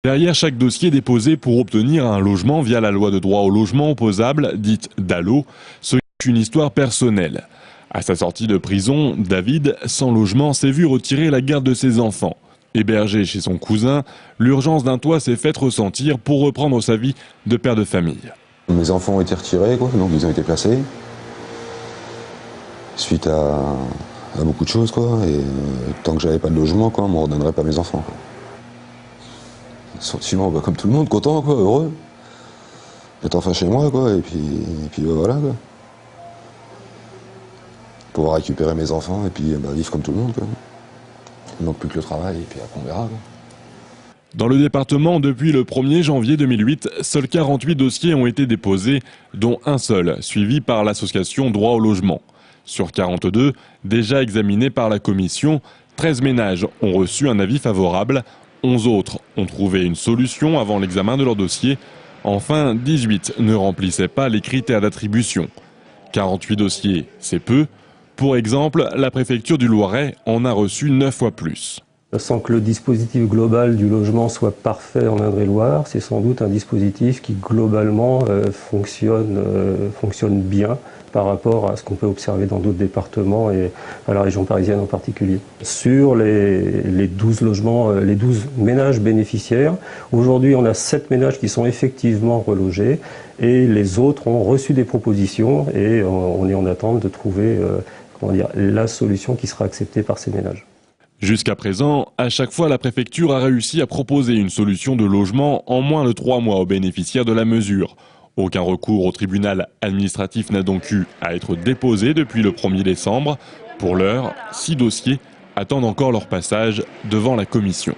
Derrière chaque dossier déposé pour obtenir un logement via la loi de droit au logement opposable, dite DALO, se cache une histoire personnelle. À sa sortie de prison, David, sans logement, s'est vu retirer la garde de ses enfants. Hébergé chez son cousin, l'urgence d'un toit s'est faite ressentir pour reprendre sa vie de père de famille. Mes enfants ont été retirés, donc ils ont été placés. Suite à beaucoup de choses, et tant que j'avais pas de logement, on ne me redonnerait pas mes enfants. Sentiment, comme tout le monde, content, heureux. D'être enfin chez moi, et puis voilà. Pouvoir récupérer mes enfants et puis vivre comme tout le monde. Il ne manque plus que le travail et puis après on verra. Dans le département, depuis le 1er janvier 2008, seuls 48 dossiers ont été déposés, dont un seul, suivi par l'association Droit au logement. Sur 42, déjà examinés par la commission, 13 ménages ont reçu un avis favorable, 11 autres ont trouvé une solution avant l'examen de leur dossier. Enfin, 18 ne remplissaient pas les critères d'attribution. 48 dossiers, c'est peu. Pour exemple, la préfecture du Loiret en a reçu 9 fois plus. Sans que le dispositif global du logement soit parfait en Indre-et-Loire, c'est sans doute un dispositif qui globalement fonctionne bien par rapport à ce qu'on peut observer dans d'autres départements et à la région parisienne en particulier. Sur les 12 logements, les 12 ménages bénéficiaires, aujourd'hui on a 7 ménages qui sont effectivement relogés et les autres ont reçu des propositions et on est en attente de trouver la solution qui sera acceptée par ces ménages. Jusqu'à présent, à chaque fois, la préfecture a réussi à proposer une solution de logement en moins de 3 mois aux bénéficiaires de la mesure. Aucun recours au tribunal administratif n'a donc eu à être déposé depuis le 1er décembre. Pour l'heure, 6 dossiers attendent encore leur passage devant la commission.